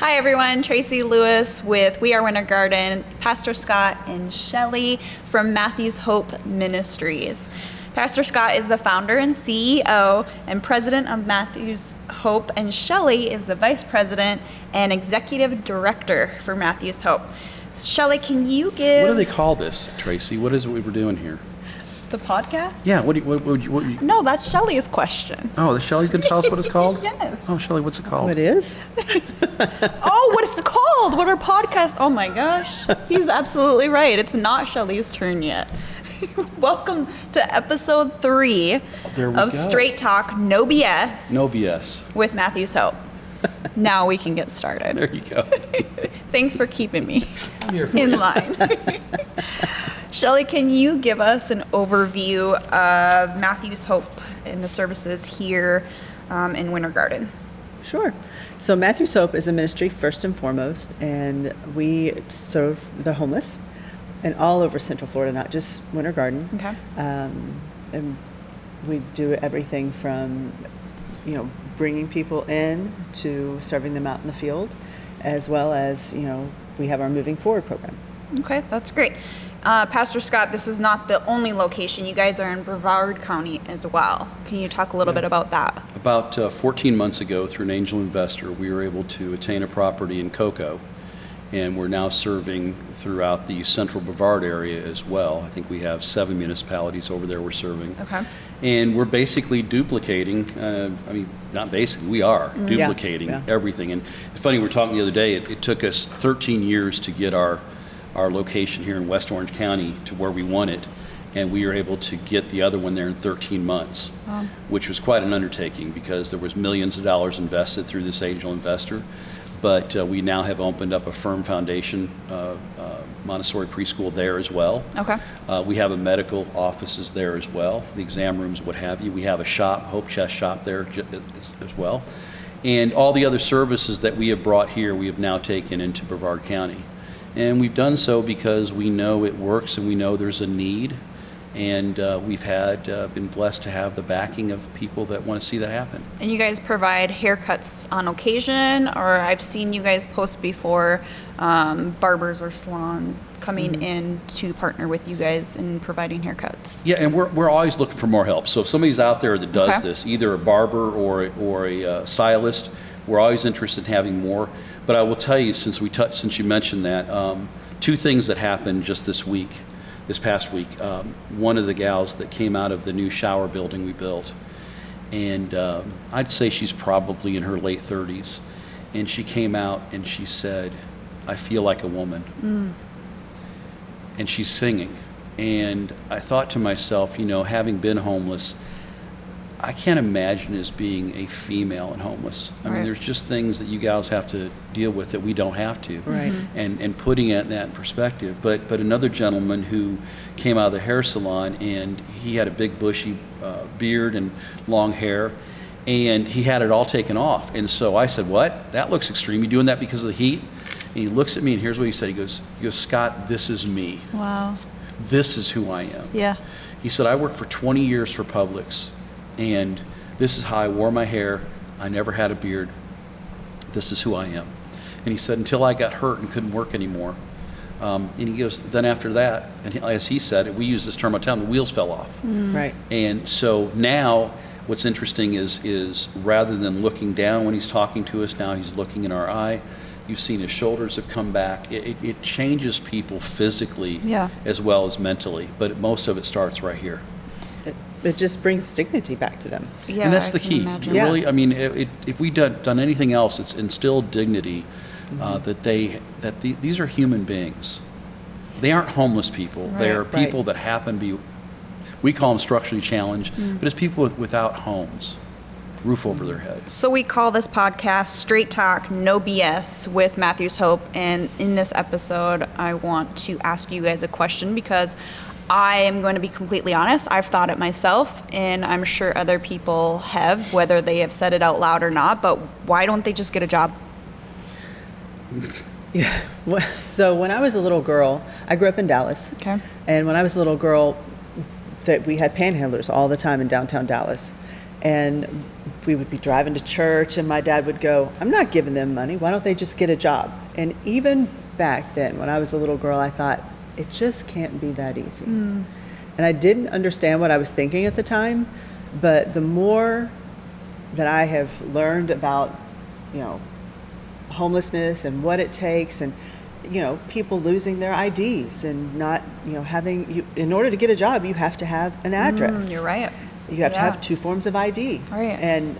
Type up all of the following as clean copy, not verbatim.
Hi everyone, Tracy Lewis with We Are Winter Garden, Pastor Scott and Shelley from Matthew's Hope Ministries. Pastor Scott is the founder and CEO and president of Matthew's Hope, and Shelley is the vice president and executive director for Matthew's Hope. Shelley, can you give... What do they call this, Tracy? What is it we were doing here? The podcast? Yeah, what would you... No, that's Shelley's question. Oh, Shelley's going to tell us what it's called? Yes. Oh, Shelley, what's it called? What is? Oh, what it's called, what our podcast... Oh my gosh, he's absolutely right. It's not Shelley's turn yet. Welcome to episode 3 of Straight Talk, No BS. No BS. With Matthew's Hope. Now we can get started. There you go. Thanks for keeping me in line. Shelley, can you give us an overview of Matthew's Hope and the services here in Winter Garden? Sure. So Matthew's Hope is a ministry first and foremost, and we serve the homeless and all over Central Florida, not just Winter Garden. Okay. And we do everything from, bringing people in to serving them out in the field, as well as, we have our Moving Forward program. Okay, that's great. Pastor Scott, this is not the only location. You guys are in Brevard County as well. Can you talk a little bit about that? About 14 months ago, through an angel investor, we were able to attain a property in Cocoa, and we're now serving throughout the central Brevard area as well. I think we have 7 municipalities over there we're serving. Okay. And we're basically duplicating, not basically, we are duplicating everything. And it's funny, we were talking the other day, it took us 13 years to get our location here in West Orange County to where we want it, and we were able to get the other one there in 13 months, which was quite an undertaking because there was millions of dollars invested through this angel investor. But we now have opened up a firm foundation Montessori preschool there as well. Okay. We have a medical offices there as well, the exam rooms, what have you. We have a shop, Hope Chest shop there as well. And all the other services that we have brought here, we have now taken into Brevard County. And we've done so because we know it works and we know there's a need. And we've been blessed to have the backing of people that want to see that happen. And you guys provide haircuts on occasion, or I've seen you guys post before barbers or salon coming in to partner with you guys in providing haircuts. Yeah, and we're always looking for more help. So if somebody's out there that does this, either a barber or a stylist, we're always interested in having more. But I will tell you, since you mentioned that, 2 things that happened just this past week. One of the gals that came out of the new shower building we built, and I'd say she's probably in her late 30s, and she came out and she said, "I feel like a woman." And she's singing, and I thought to myself, having been homeless, I can't imagine as being a female and homeless. I mean, there's just things that you gals have to deal with that we don't have to. Right. And putting it in that perspective. But another gentleman who came out of the hair salon, and he had a big bushy beard and long hair, and he had it all taken off. And so I said, "What? That looks extreme. You doing that because of the heat?" And he looks at me, and here's what he said. He goes, "Scott, this is me. Wow. This is who I am." Yeah. He said, "I worked for 20 years for Publix. And this is how I wore my hair. I never had a beard. This is who I am." And he said, until I got hurt and couldn't work anymore. And he goes, then after that, and as he said, we use this term all the time, the wheels fell off. Right. And so now what's interesting is rather than looking down when he's talking to us, now he's looking in our eye. You've seen his shoulders have come back. It changes people physically as well as mentally. But most of it starts right here. It just brings dignity back to them. Yeah, and that's I the can key. imagine. Really, I mean, if we've done anything else, it's instilled dignity that these are human beings. They aren't homeless people. They are people that happen to be, we call them structurally challenged, but it's people without homes, roof over their heads. So we call this podcast Straight Talk, No BS with Matthew's Hope. And in this episode, I want to ask you guys a question because I am going to be completely honest. I've thought it myself, and I'm sure other people have, whether they have said it out loud or not, but why don't they just get a job? Yeah. So when I was a little girl, I grew up in Dallas. Okay. And when I was a little girl, that we had panhandlers all the time in downtown Dallas. And we would be driving to church, and my dad would go, I'm not giving them money. Why don't they just get a job? And even back then, when I was a little girl, I thought, it just can't be that easy. And I didn't understand what I was thinking at the time, but the more that I have learned about, homelessness and what it takes, and people losing their IDs and not, in order to get a job, you have to have an address. You're right. You have to have 2 forms of ID. Right. And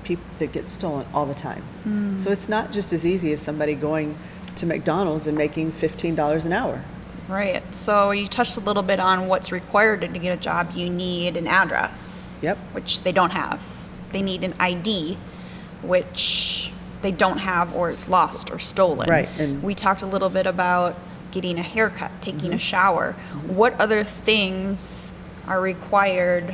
people that get stolen all the time. So it's not just as easy as somebody going to McDonald's and making $15 an hour. Right. So you touched a little bit on what's required to get a job. You need an address. Yep. Which they don't have. They need an ID, which they don't have, or it's lost or stolen. Right. And we talked a little bit about getting a haircut, taking a shower. What other things are required?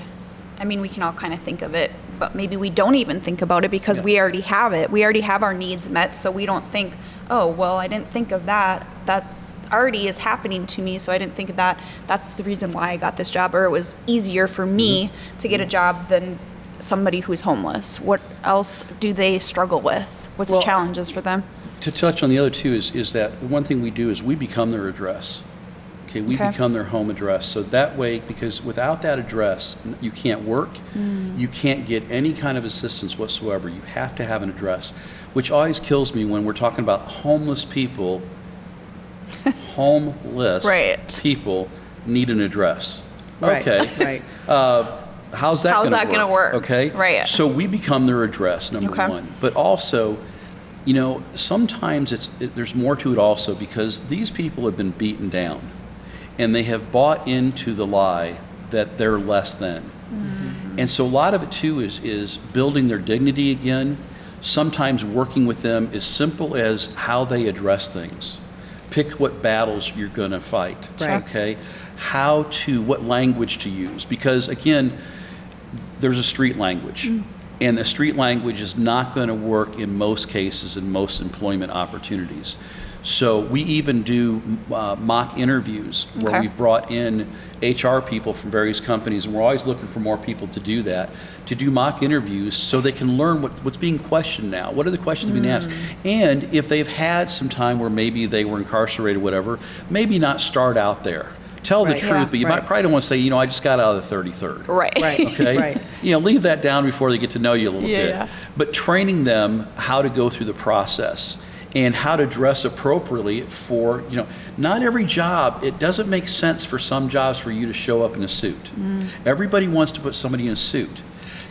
I mean, we can all kind of think of it, but maybe we don't even think about it because we already have it. We already have our needs met, so we don't think, oh, well, I didn't think of that. That already is happening to me, so I didn't think of that. That's the reason why I got this job, or it was easier for me to get a job than somebody who's homeless. What else do they struggle with? What's the challenges for them? To touch on the other two is that the one thing we do is we become their address. Okay, we become their home address. So that way, because without that address, you can't work, you can't get any kind of assistance whatsoever. You have to have an address, which always kills me when we're talking about homeless people. Homeless people need an address. Right, Okay. right. How's that going to work? Okay. Right. So we become their address, number one. But also, sometimes there's more to it also, because these people have been beaten down. And they have bought into the lie that they're less than. And so a lot of it too is building their dignity again. Sometimes working with them as simple as how they address things. Pick what battles you're going to fight. Right. Okay. What language to use. Because again, there's a street language. And the street language is not going to work in most cases in most employment opportunities. So we even do mock interviews where we've brought in HR people from various companies, and we're always looking for more people to do that, to do mock interviews so they can learn what's being questioned now. What are the questions being asked? And if they've had some time where maybe they were incarcerated, whatever, maybe not start out there. Tell the truth, but you might probably don't want to say, I just got out of the 33rd. Right. Okay? Right. Leave that down before they get to know you a little bit. But training them how to go through the process and how to dress appropriately for, not every job, it doesn't make sense for some jobs for you to show up in a suit. Everybody wants to put somebody in a suit.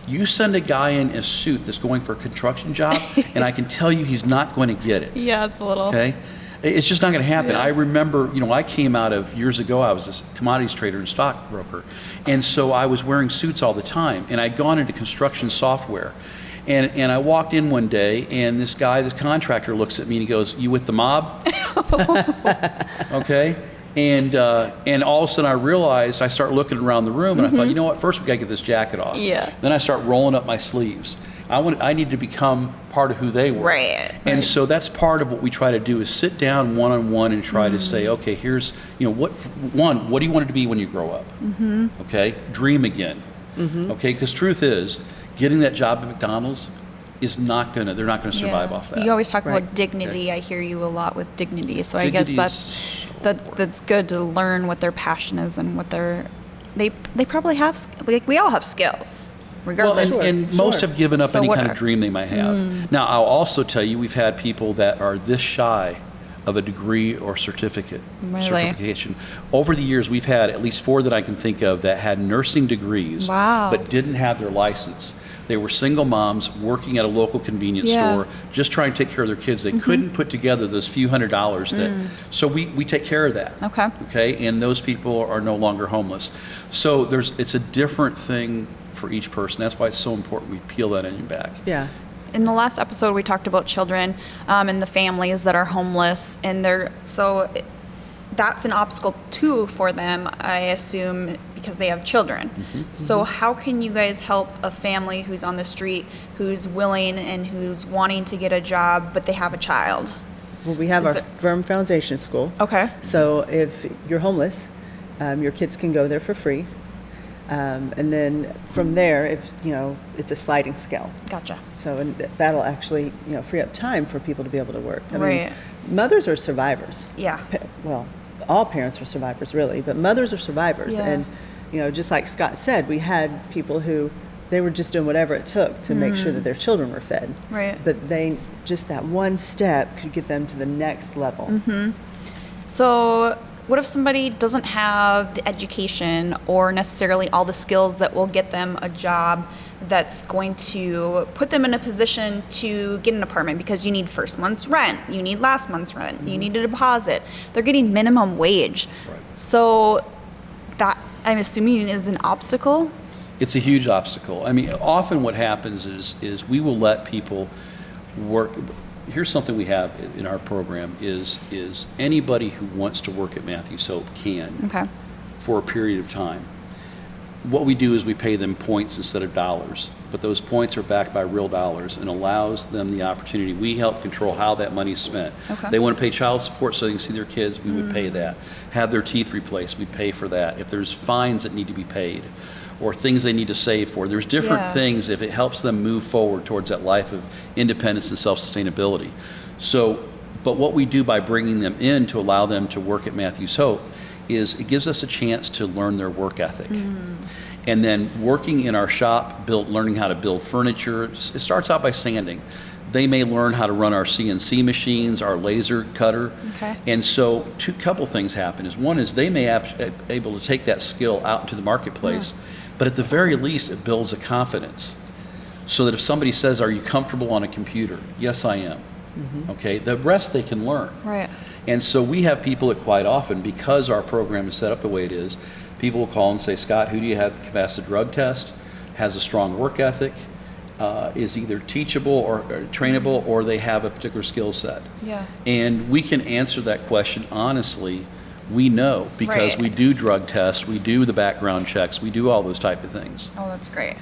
You send a guy in a suit that's going for a construction job, and I can tell you he's not going to get it. Yeah, it's a little. Okay? It's just not going to happen. I remember, I came out of years ago, I was a commodities trader and stockbroker. And so I was wearing suits all the time. And I'd gone into construction software. And I walked in one day, and this contractor looks at me and he goes, "You with the mob?" Okay? And all of a sudden I realized, I start looking around the room, and I thought, you know what, first we got to get this jacket off. Yeah. Then I start rolling up my sleeves. I need to become part of who they were. Right. And so that's part of what we try to do, is sit down one-on-one and try to say, okay, here's, what do you want it to be when you grow up? Okay? Dream again. Okay? Because truth is, getting that job at McDonald's they're not going to survive off that. You always talk about dignity. I hear you a lot with dignity. So I guess that's good to learn what their passion is and what they probably have, we all have skills. Regardless. Well, and most have given up any kind of dream they might have. Now, I'll also tell you, we've had people that are this shy of a degree or certification. Over the years, we've had at least 4 that I can think of that had nursing degrees, but didn't have their license. They were single moms working at a local convenience store, just trying to take care of their kids. They couldn't put together those few $100s so we take care of that. Okay, and those people are no longer homeless. So it's a different thing for each person. That's why it's so important we peel that onion back. Yeah. In the last episode, we talked about children and the families that are homeless, and that's an obstacle too for them, I assume, because they have children. So how can you guys help a family who's on the street, who's willing and who's wanting to get a job, but they have a child? Well, we have our Firm Foundation School. Okay. So if you're homeless, your kids can go there for free. And then from there, if it's a sliding scale. Gotcha. So and that'll actually free up time for people to be able to work. I Right. mean, mothers are survivors. Yeah. Well, all parents are survivors really, but mothers are survivors. Yeah. And just like Scott said, we had people who they were just doing whatever it took to make sure that their children were fed. Right. But they just that one step could get them to the next level. So what if somebody doesn't have the education or necessarily all the skills that will get them a job that's going to put them in a position to get an apartment, because you need first month's rent, you need last month's rent, you need a deposit. They're getting minimum wage. Right. So that, I'm assuming, is an obstacle. It's a huge obstacle. I mean, often what happens is we will let people work. Here's something we have in our program is anybody who wants to work at Matthews Hope can Okay. for a period of time. What we do is we pay them points instead of dollars, but those points are backed by real dollars and allows them the opportunity. We help control how that money is spent. Okay. They want to pay child support so they can see their kids, we would pay that. Have their teeth replaced, we pay for that. If there's fines that need to be paid or things they need to save for, there's different Yeah. things if it helps them move forward towards that life of independence and self-sustainability. So, but what we do by bringing them in to allow them to work at Matthews Hope is it gives us a chance to learn their work ethic. And then working in our shop, learning how to build furniture. It starts out by sanding. They may learn how to run our CNC machines, our laser cutter. Okay. And so couple things happen. One is they may able to take that skill out into the marketplace, but at the very least it builds a confidence. So that if somebody says, "Are you comfortable on a computer?" "Yes, I am." Okay, the rest they can learn. Right. And so we have people that quite often, because our program is set up the way it is, people will call and say, "Scott, who do you have that can pass the drug test, has a strong work ethic, is either teachable or trainable, or they have a particular skill set?" Yeah. And we can answer that question honestly. We know because Right. we do drug tests, we do the background checks, we do all those type of things. Oh, that's great.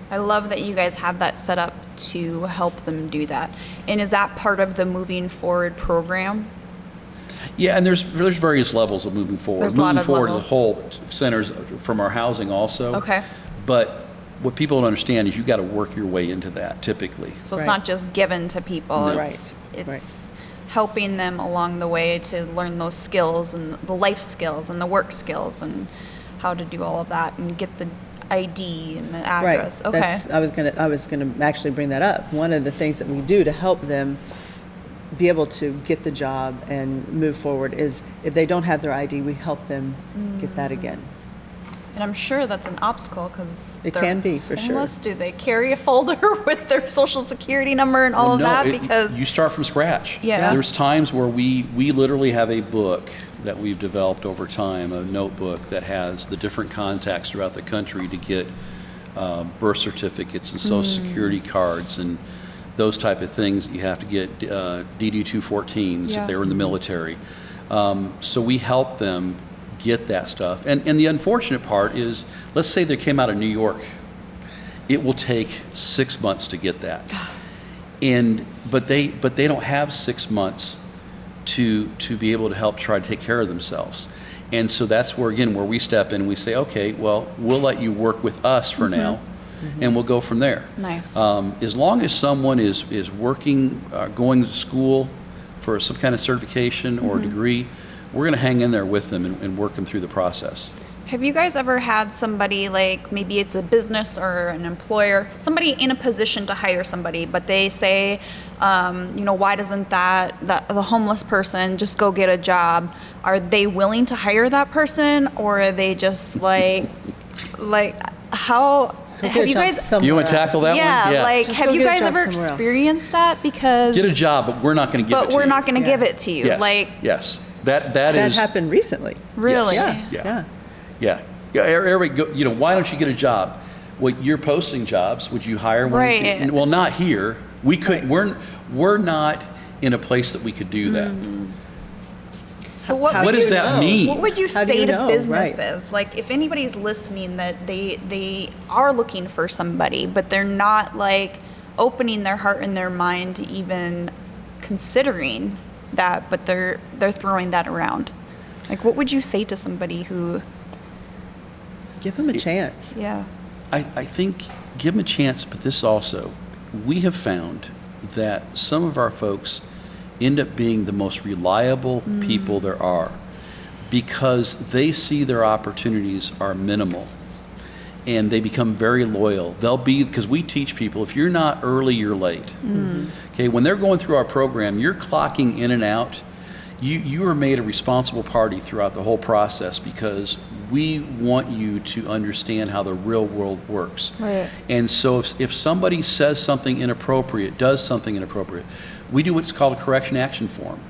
I love that you guys have that set up to help them do that. And is that part of the Moving Forward program? Yeah, and there's various levels of moving forward. There's a lot Moving of forward, levels. the whole centers from our housing also. Okay. But what people don't understand is you got to work your way into that typically. So it's Right. not just given to people. No. It's helping them along the way to learn those skills and the life skills and the work skills and how to do all of that and get the ID and the address. Right. Okay. I was gonna actually bring that up. One of the things that we do to help them be able to get the job and move forward is if they don't have their ID, we help them get that again. And I'm sure that's an obstacle because It can be, for sure. homeless. Do they carry a folder with their social security number and all Well, of no, that? Because you start from scratch. Yeah. There's times where we literally have a book that we've developed over time, a notebook that has the different contacts throughout the country to get birth certificates and social security cards and those type of things. You have to get DD-214s Yeah. if they were in the military. So we help them get that stuff. And the unfortunate part is, let's say they came out of New York. It will take 6 months to get that. But they don't have 6 months to be able to help try to take care of themselves. And so that's where, again, where we step in and we say, okay, well, we'll let you work with us for now, and we'll go from there. Nice. As long as someone is working, going to school for some kind of certification or degree, we're going to hang in there with them and work them through the process. Have you guys ever had somebody, like maybe it's a business or an employer, somebody in a position to hire somebody, but they say, why doesn't the homeless person just go get a job? Are they willing to hire that person, or are they just like how? Have you guys? You want to tackle that one? Yeah, like Just have go you get a guys job ever somewhere else. experienced that? Because Get a job, but we're not going to give it to you. but we're not going to Yeah. give it to you. Yes. Like yes. That That is happened recently. really? Yeah. Yeah. Yeah. Everybody go, why don't you get a job? Well, you're posting jobs. Would you hire one? Right. Well, not here. We could. We're not in a place that we we could do that. So what How What do does you that know? mean? What would you How do say you to know? Right. businesses? Like, if anybody's listening that they are looking for somebody, but they're not like opening their heart and their mind to even considering that, but they're throwing that around. Like, what would you say to somebody who? Give them a chance. Yeah. I think give them a chance, but this also, we have found that some of our folks end up being the most reliable people there are because they see their opportunities are minimal and they become very loyal. They'll be, because we teach people, if you're not early, you're late. Okay, when they're going through our program, you're clocking in and out. You are made a responsible party throughout the whole process because we want you to understand how the real world works. Right. And so if somebody says something inappropriate, does something inappropriate, we do what's called a correction action form.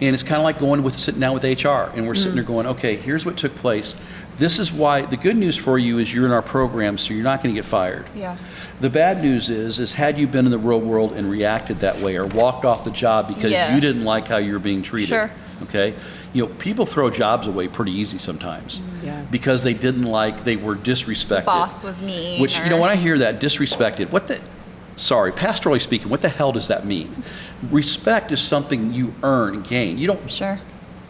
And it's kind of like sitting down with HR, and we're sitting there going, okay, here's what took place. This is why, the good news for you is you're in our program, so you're not going to get fired. Yeah. The bad news is had you been in the real world and reacted that way or walked off the job because you didn't like how you were being treated. Sure. Okay? People throw jobs away pretty easy sometimes because they were disrespected. The boss was mean. Which, when I hear that, disrespected, pastorally speaking, what the hell does that mean? Respect is something you earn and gain. You don't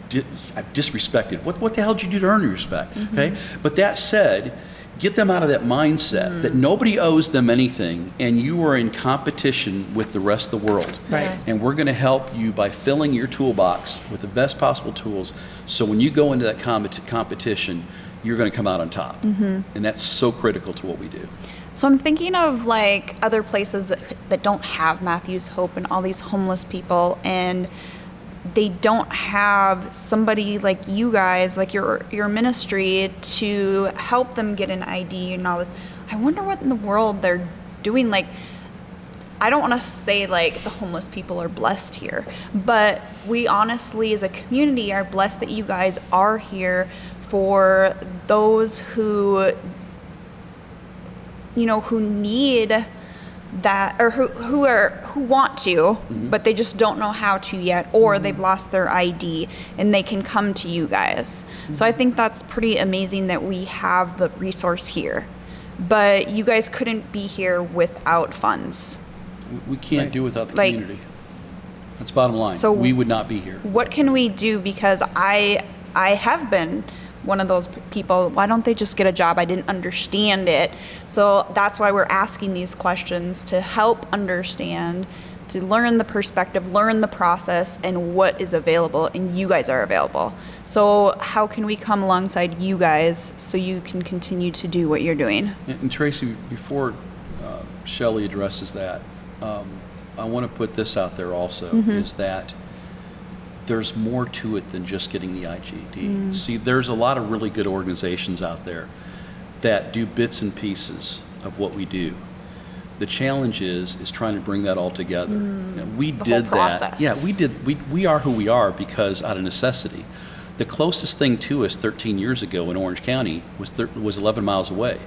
disrespected. What the hell did you do to earn your respect? Okay? But that said, get them out of that mindset that nobody owes them anything and you are in competition with the rest of the world. Right. And we're going to help you by filling your toolbox with the best possible tools so when you go into that competition, you're going to come out on top. And that's so critical to what we do. So I'm thinking of other places that don't have Matthew's Hope and all these homeless people, and they don't have somebody like you guys, like your ministry, to help them get an ID and all this. I wonder what in the world they're doing. I don't want to say the homeless people are blessed here, but we honestly as a community are blessed that you guys are here for those who need that, or who want to, but they just don't know how to yet, or they've lost their ID and they can come to you guys. So I think that's pretty amazing that we have the resource here, but you guys couldn't be here without funds. We can't do without the community. That's bottom line. So we would not be here. What can we do? Because I have been one of those people. Why don't they just get a job? I didn't understand it. So that's why we're asking these questions, to help understand, to learn the perspective, learn the process, and what is available, and you guys are available. So how can we come alongside you guys so you can continue to do what you're doing? And Tracy, before Shelley addresses that, I want to put this out there also, is that there's more to it than just getting the IGD. See, there's a lot of really good organizations out there that do bits and pieces of what we do. The challenge is trying to bring that all together. We did that. Yeah, we did. We are who we are because out of necessity. The closest thing to us 13 years ago in Orange County was 11 miles away.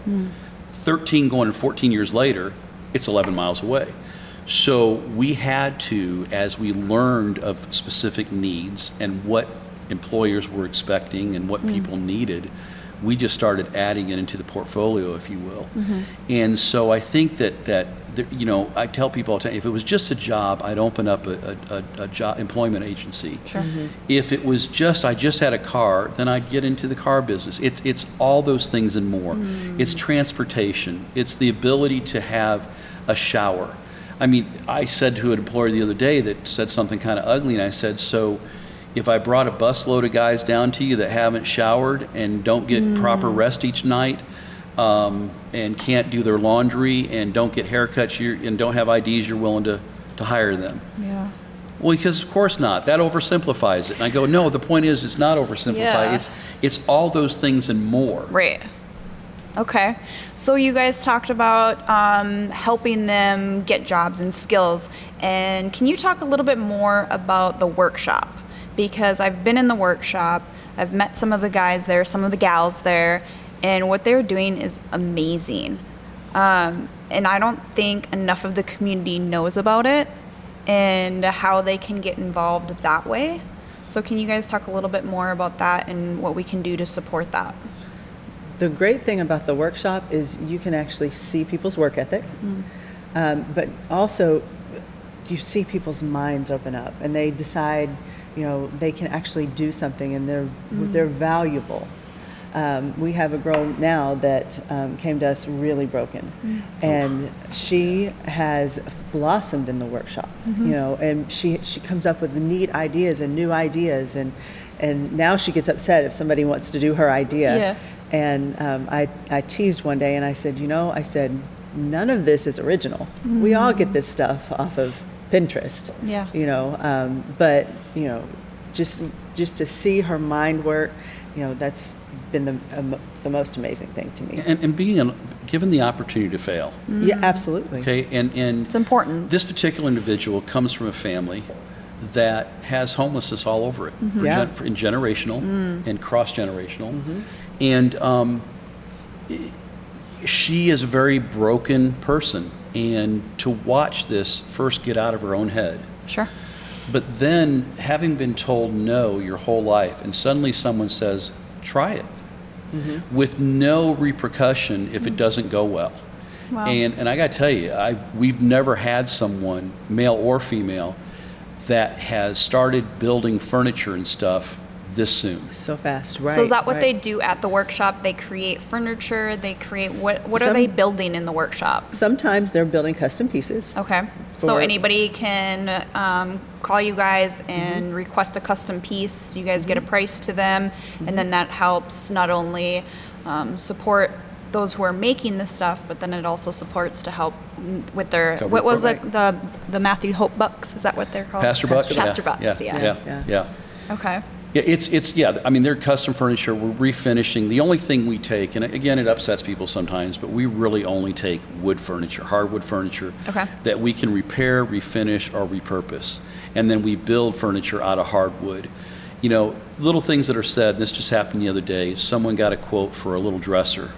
13 going 14 years later, it's 11 miles away. So we had to, as we learned of specific needs and what employers were expecting and what people needed, we just started adding it into the portfolio, if you will. And so I think that I tell people all the time, if it was just a job, I'd open up a job employment agency. Sure. If it was I just had a car, then I'd get into the car business. It's all those things and more. It's transportation. It's the ability to have a shower. I mean, I said to an employer the other day that said something kind of ugly, and I said, so if I brought a busload of guys down to you that haven't showered and don't get proper rest each night, and can't do their laundry and don't get haircuts and don't have IDs, you're willing to hire them? Yeah. Well, because of course not. That oversimplifies it. And I go, no, the point is it's not oversimplified. Yeah. It's all those things and more. Right. Okay. So you guys talked about helping them get jobs and skills. And can you talk a little bit more about the workshop? Because I've been in the workshop, I've met some of the guys there, some of the gals there, and what they're doing is amazing. And I don't think enough of the community knows about it and how they can get involved that way. So can you guys talk a little bit more about that and what we can do to support that? The great thing about the workshop is you can actually see people's work ethic, but also you see people's minds open up and they decide, they can actually do something and they're valuable. We have a girl now that came to us really broken, and she has blossomed in the workshop. You know, and she comes up with neat ideas and new ideas, and now she gets upset if somebody wants to do her idea. Yeah. And I teased one day and I said, none of this is original. We all get this stuff off of Pinterest. Yeah. But just to see her mind work, that's been the most amazing thing to me. And being given the opportunity to fail. Yeah, absolutely. Okay, and It's important. this particular individual comes from a family that has homelessness all over it, Yeah. in generational and cross-generational. And she is a very broken person. And to watch this first get out of her own head, Sure. but then having been told no your whole life, and suddenly someone says, try it, with no repercussion if it doesn't go well. Wow. And I got to tell you, we've never had someone, male or female, that has started building furniture and stuff this soon. So fast, right? So is that what right. they do at the workshop? They create furniture. They create what are Some- they building in the workshop? Sometimes they're building custom pieces. Okay. So For- anybody can call you guys and request a custom piece. You guys get a price to them, and then that helps not only support those who are making this stuff, but then it also supports to help with their Cover what was program. the Matthew Hope Bucks? Is that what they're called? Pastor Bucks? Pastor Yeah. Bucks. Yeah. Yeah. Okay. Yeah, it's I mean, they're custom furniture. We're refinishing. The only thing we take, and again, it upsets people sometimes, but we really only take wood furniture, hardwood furniture, Okay. that we can repair, refinish, or repurpose. And then we build furniture out of hardwood. Little things that are said, this just happened the other day. Someone got a quote for a little dresser.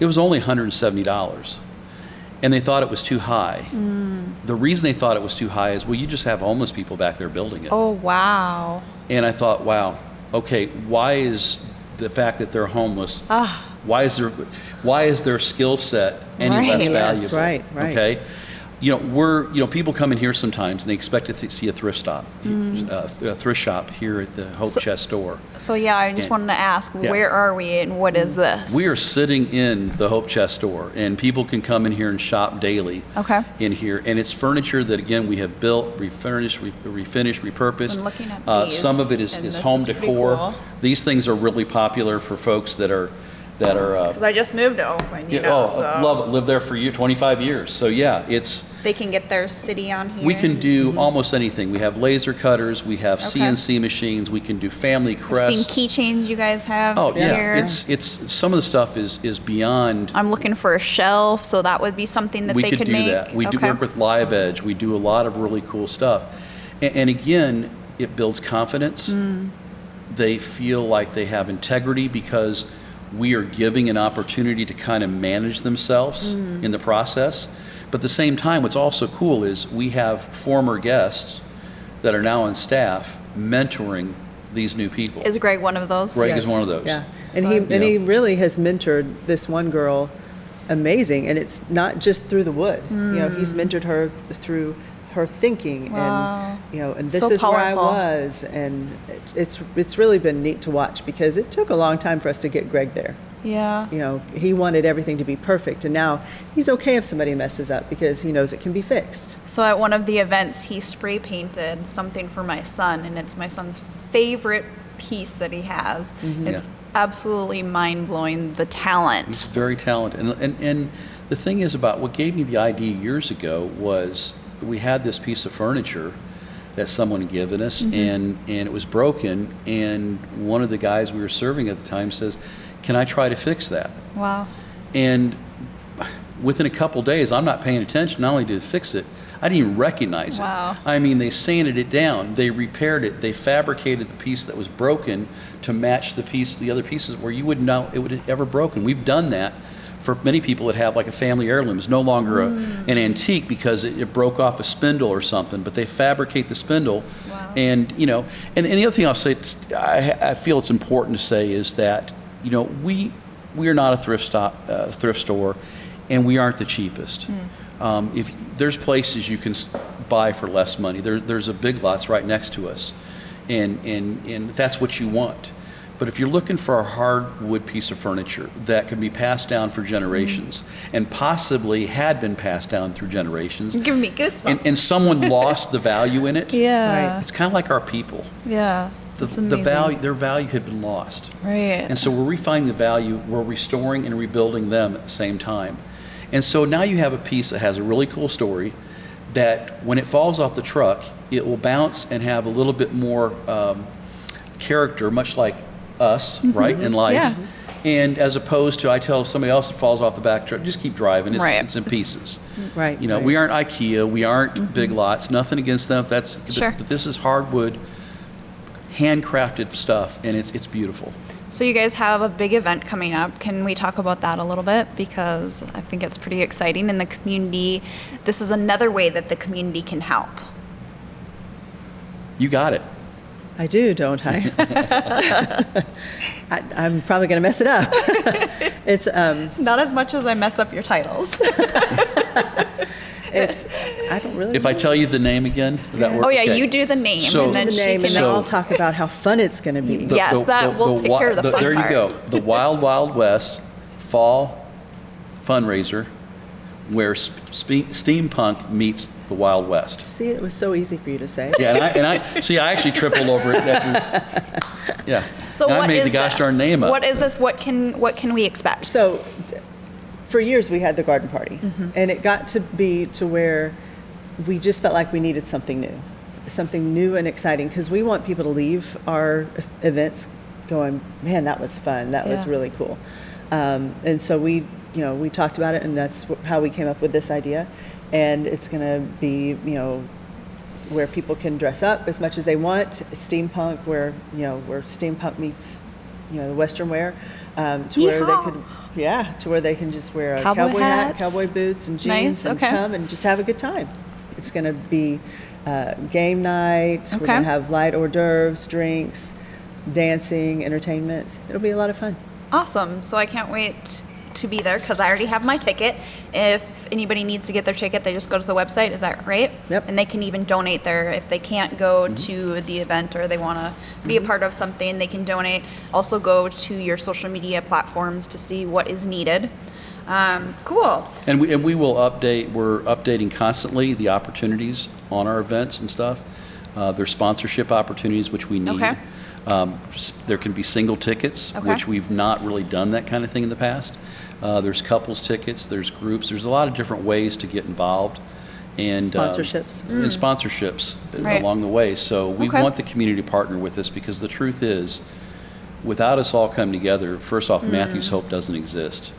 It was only $170. And they thought it was too high. The reason they thought it was too high is, well, you just have homeless people back there building it. Oh wow. And I thought, wow, okay, why is the fact that they're homeless, why is their skill set any Right. less Yes, valuable? right. Okay? People come in here sometimes and they expect to see a thrift stop, a thrift shop here at the Hope Chest store. So yeah, I just And- wanted to ask, Yeah. where are we and what is this? We are sitting in the Hope Chest store, and people can come in here and shop daily. Okay. In here, and it's furniture that again we have built, refurnished, refinished, repurposed. I'm looking at these, Some of it is and this home is pretty decor. cool. These things are really popular for folks that are. Because I just moved to Oakland, so love it. Lived there for 25 years. So yeah, they can get their city on here. we can do almost anything. We have laser cutters, we have Okay. CNC machines, we can do family I've crests. seen keychains you guys have Oh yeah, here. it's some of the stuff is beyond. I'm looking for a shelf, so that would be something that we they could could do make. that. We do Okay. work with Live Edge. We do a lot of really cool stuff. And again, it builds confidence. They feel like they have integrity because we are giving an opportunity to kind of manage themselves in the process. But at the same time, what's also cool is we have former guests that are now on staff mentoring these new people. Is Greg one of those? Greg is one of those. Yeah, and So- he really has mentored this one girl, amazing, and it's not just through the wood. He's mentored her through her thinking, Wow. and this So is where I powerful. was, and it's really been neat to watch because it took a long time for us to get Greg there. Yeah. He wanted everything to be perfect, and now he's okay if somebody messes up because he knows it can be fixed. So at one of the events, he spray painted something for my son, and it's my son's favorite piece that he has. It's absolutely mind-blowing, the talent. He's very talented. And the thing is about what gave me the idea years ago was we had this piece of furniture that someone had given us, and it was broken, and one of the guys we were serving at the time says, can I try to fix that? Wow. And within a couple days, I'm not paying attention, not only did it fix it, I didn't even recognize Wow. it. I mean, they sanded it down, they repaired it, they fabricated the piece that was broken to match the other pieces where you wouldn't know it would have ever broken. We've done that for many people that have like a family heirloom. It's no longer an antique because it broke off a spindle or something, but they fabricate the spindle. Wow. And, and the other thing I'll say, I feel it's important to say is that, we are not a thrift store, and we aren't the cheapest. If there's places you can buy for less money, there's a Big Lots right next to us, and that's what you want. But if you're looking for a hardwood piece of furniture that can be passed down for generations and possibly had been passed down through generations, You're giving me goosebumps. and someone lost the value in it, Yeah. it's kind of like our people. Yeah. The amazing. value, their value had been lost. Right. And so we're refining the value, we're restoring and rebuilding them at the same time. And so now you have a piece that has a really cool story that when it falls off the truck, it will bounce and have a little bit more character, much like us, right, in life. Yeah. And as opposed to, I tell somebody else that falls off the back truck, just keep driving, it's, Right. it's in pieces. Right. You know, right. we aren't IKEA, we aren't Big Lots, nothing against them. Sure. But this is hardwood, handcrafted stuff, and it's beautiful. So you guys have a big event coming up. Can we talk about that a little bit? Because I think it's pretty exciting in the community. This is another way that the community can help. You got it. I do, don't I? I'm probably going to mess it up. It's Not as much as I mess up your titles. I don't really. If I know. tell you the name again, would that work? Oh yeah, Okay. you do the name, So- and then the she name, can. and then So- I'll talk about how fun it's going to be. Yes, we'll take care of the fun There part. you go. The Wild Wild West Fall Fundraiser, where steampunk meets the Wild West. See, it was so easy for you to say. Yeah, and I see. I actually tripled over it. After, yeah. So and what I made is the gosh this? darn name up. What is this? What can we expect? So, for years we had the garden party, and it got to be to where we just felt like we needed something new and exciting, because we want people to leave our events going, man, that was fun, that was Yeah. really cool. And so we talked about it, and that's how we came up with this idea. And it's going to be, where people can dress up as much as they want, steampunk, where steampunk meets, the Western wear, to where they Yeehaw. could, to where they can just wear a Cowboy cowboy hat, hats. cowboy boots, and Nice, jeans, and okay. come and just have a good time. It's going to be game night. We're Okay. going to have light hors d'oeuvres, drinks, dancing, entertainment. It'll be a lot of fun. Awesome. So I can't wait to be there because I already have my ticket. If anybody needs to get their ticket, they just go to the website. Is that right? Yep. And they can even donate there if they can't go to the event or they want to be a part of something. They can donate. Also, go to your social media platforms to see what is needed. Cool. And we will update. We're updating constantly the opportunities on our events and stuff. There's sponsorship opportunities which we need. Okay. There can be single tickets, Okay. which we've not really done that kind of thing in the past. There's couples tickets. There's groups. There's a lot of different ways to get involved. And Sponsorships. and sponsorships Right. along the way. So we Okay. want the community to partner with us, because the truth is, without us all coming together, first off, Matthew's Hope doesn't exist.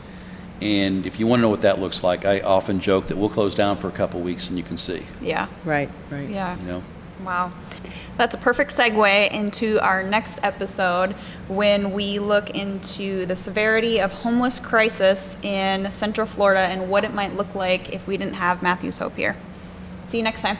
And if you want to know what that looks like, I often joke that we'll close down for a couple weeks and you can see. Yeah. Right. Yeah. You know, Wow. That's a perfect segue into our next episode when we look into the severity of homeless crisis in Central Florida and what it might look like if we didn't have Matthew's Hope here. See you next time.